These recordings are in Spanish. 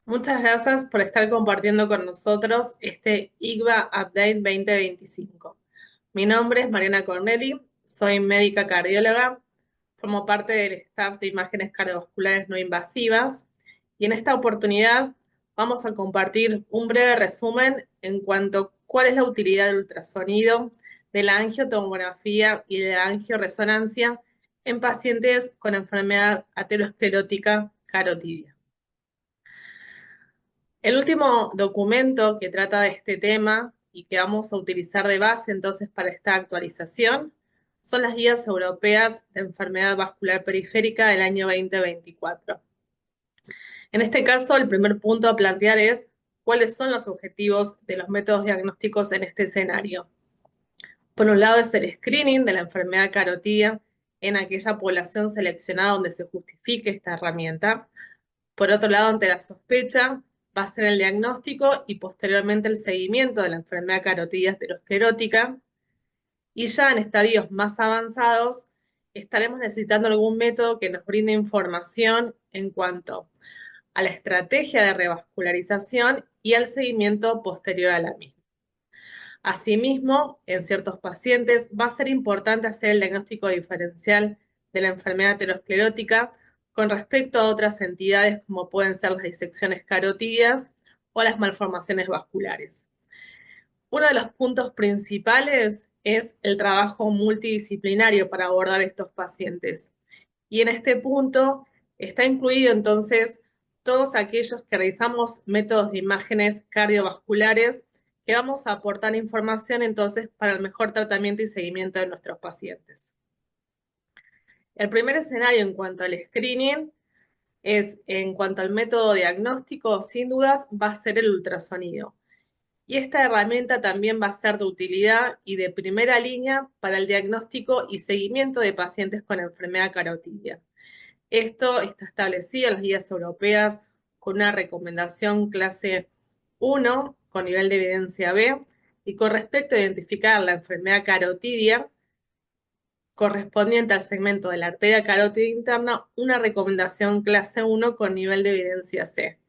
Muchas gracias por estar compartiendo con nosotros este IGVA Update 2025. Mi nombre es Mariana Corneli, soy médica cardióloga, formo parte del staff de imágenes cardiovasculares no invasivas y en esta oportunidad vamos a compartir un breve resumen en cuanto a cuál es la utilidad del ultrasonido, de la angiotomografía y de la angioresonancia en pacientes con enfermedad aterosclerótica carotidia. El último documento que trata de este tema y que vamos a utilizar de base entonces para esta actualización son las guías europeas de enfermedad vascular periférica del año 2024. En este caso, el primer punto a plantear es cuáles son los objetivos de los métodos diagnósticos en este escenario. Por un lado es el screening de la enfermedad carotidia en aquella población seleccionada donde se justifique esta herramienta. Por otro lado, ante la sospecha, va a ser el diagnóstico y posteriormente el seguimiento de la enfermedad carotidia aterosclerótica. Y ya en estadios más avanzados, estaremos necesitando algún método que nos brinde información en cuanto a la estrategia de revascularización y al seguimiento posterior a la misma. Asimismo, en ciertos pacientes va a ser importante hacer el diagnóstico diferencial de la enfermedad aterosclerótica con respecto a otras entidades como pueden ser las disecciones carotidias o las malformaciones vasculares. Uno de los puntos principales es el trabajo multidisciplinario para abordar estos pacientes. Y en este punto está incluido entonces todos aquellos que realizamos métodos de imágenes cardiovasculares que vamos a aportar información entonces para el mejor tratamiento y seguimiento de nuestros pacientes. El primer escenario en cuanto al screening es, en cuanto al método diagnóstico, sin dudas va a ser el ultrasonido. Y esta herramienta también va a ser de utilidad y de primera línea para el diagnóstico y seguimiento de pacientes con enfermedad carotidia. Esto está establecido en las guías europeas con una recomendación clase 1 con nivel de evidencia B y con respecto a identificar la enfermedad carotidia correspondiente al segmento de la arteria carótida interna, una recomendación clase 1 con nivel de evidencia C.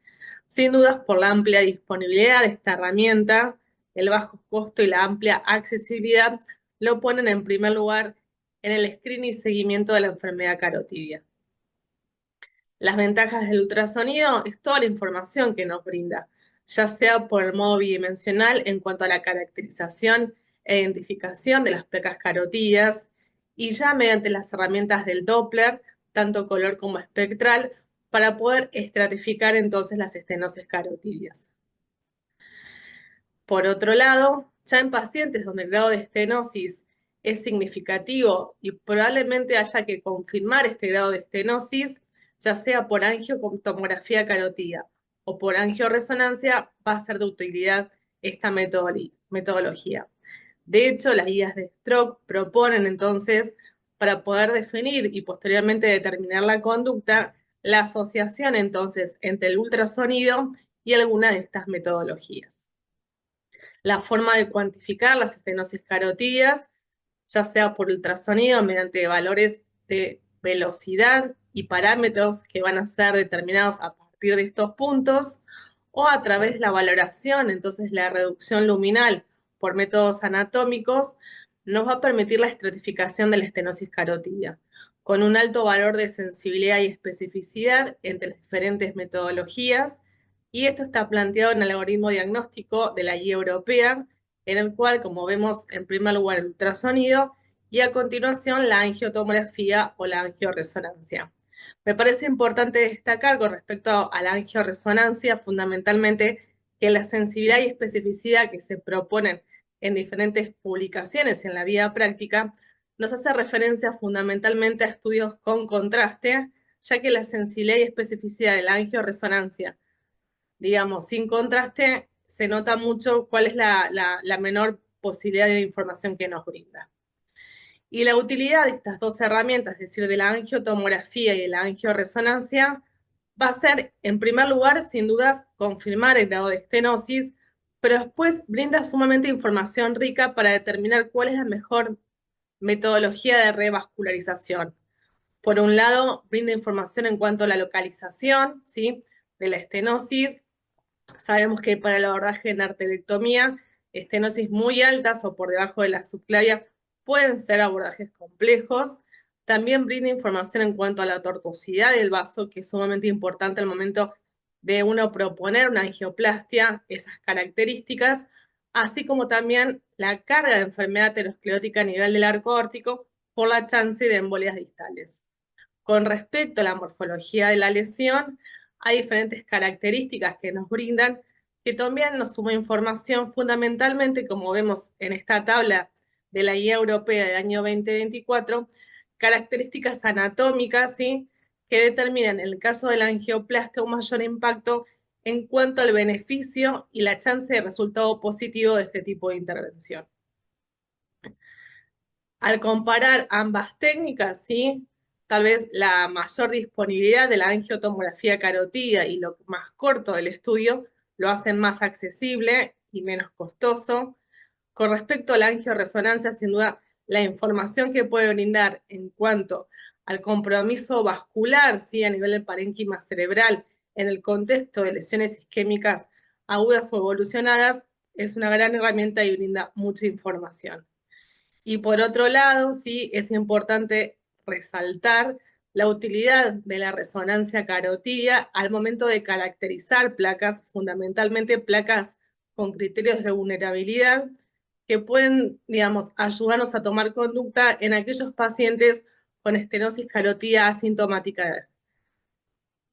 Sin dudas, por la amplia disponibilidad de esta herramienta, el bajo costo y la amplia accesibilidad lo ponen en primer lugar en el screening y seguimiento de la enfermedad carotidia. Las ventajas del ultrasonido es toda la información que nos brinda, ya sea por el modo bidimensional en cuanto a la caracterización e identificación de las placas carotidas, y ya mediante las herramientas del Doppler, tanto color como espectral, para poder estratificar entonces las estenosis carotidias. Por otro lado, ya en pacientes donde el grado de estenosis es significativo y probablemente haya que confirmar este grado de estenosis, ya sea por angiotomografía carótida o por angioresonancia, va a ser de utilidad esta metodología. De hecho, las guías de Stroke proponen entonces, para poder definir y posteriormente determinar la conducta, la asociación entonces entre el ultrasonido y alguna de estas metodologías. La forma de cuantificar las estenosis carotidas, ya sea por ultrasonido mediante valores de velocidad y parámetros que van a ser determinados a partir de estos puntos, o a través de la valoración, entonces la reducción luminal por métodos anatómicos, nos va a permitir la estratificación de la estenosis carótida, con un alto valor de sensibilidad y especificidad entre las diferentes metodologías, y esto está planteado en el algoritmo diagnóstico de la guía europea, en el cual, como vemos, en primer lugar el ultrasonido y a continuación la angiotomografía o la angioresonancia. Me parece importante destacar con respecto a la angioresonancia, fundamentalmente, que la sensibilidad y especificidad que se proponen en diferentes publicaciones en la vida práctica nos hace referencia fundamentalmente a estudios con contraste, ya que la sensibilidad y especificidad de la angioresonancia, digamos, sin contraste, se nota mucho cuál es la menor posibilidad de información que nos brinda. Y la utilidad de estas dos herramientas, es decir, de la angiotomografía y de la angioresonancia, va a ser, en primer lugar, sin dudas, confirmar el grado de estenosis, pero después brinda sumamente información rica para determinar cuál es la mejor metodología de revascularización. Por un lado, brinda información en cuanto a la localización, ¿sí?, de la estenosis, Sabemos que para el abordaje en arterectomía, estenosis muy altas o por debajo de la subclavia pueden ser abordajes complejos. También brinda información en cuanto a la tortuosidad del vaso, que es sumamente importante al momento de uno proponer una angioplastia, esas características, así como también la carga de enfermedad aterosclerótica a nivel del arco órtico por la chance de embolias distales. Con respecto a la morfología de la lesión, hay diferentes características que nos brindan, que también nos suma información fundamentalmente, como vemos en esta tabla de la Guía Europea del año 2024, características anatómicas, ¿sí?, que determinan en el caso de la angioplastia un mayor impacto en cuanto al beneficio y la chance de resultado positivo de este tipo de intervención. Al comparar ambas técnicas, ¿sí?, tal vez la mayor disponibilidad de la angiotomografía carotídea y lo más corto del estudio lo hacen más accesible y menos costoso. Con respecto a la angioresonancia, sin duda, la información que puede brindar en cuanto al compromiso vascular, ¿sí?, a nivel del parénquima cerebral, en el contexto de lesiones isquémicas agudas o evolucionadas, es una gran herramienta y brinda mucha información. Y por otro lado, sí, es importante resaltar la utilidad de la resonancia carotidia al momento de caracterizar placas, fundamentalmente placas con criterios de vulnerabilidad, que pueden, digamos, ayudarnos a tomar conducta en aquellos pacientes con estenosis carotídea asintomática.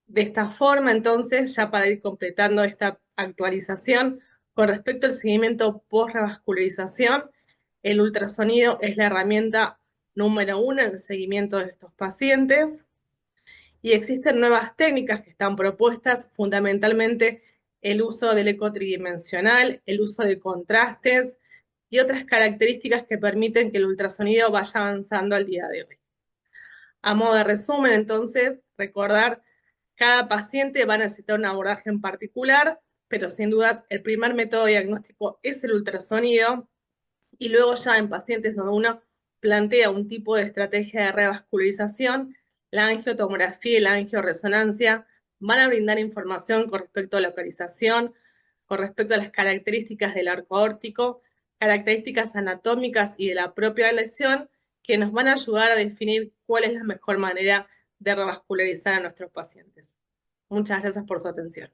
De esta forma, entonces, ya para ir completando esta actualización, con respecto al seguimiento post-revascularización, el ultrasonido es la herramienta número 1 en el seguimiento de estos pacientes y existen nuevas técnicas que están propuestas, fundamentalmente el uso del eco tridimensional, el uso de contrastes y otras características que permiten que el ultrasonido vaya avanzando al día de hoy. A modo de resumen, entonces, recordar, cada paciente va a necesitar un abordaje en particular, pero sin dudas el primer método diagnóstico es el ultrasonido, y luego ya en pacientes donde uno plantea un tipo de estrategia de revascularización, la angiotomografía y la angioresonancia van a brindar información con respecto a la localización, con respecto a las características del arco órtico, características anatómicas y de la propia lesión, que nos van a ayudar a definir cuál es la mejor manera de revascularizar a nuestros pacientes. Muchas gracias por su atención.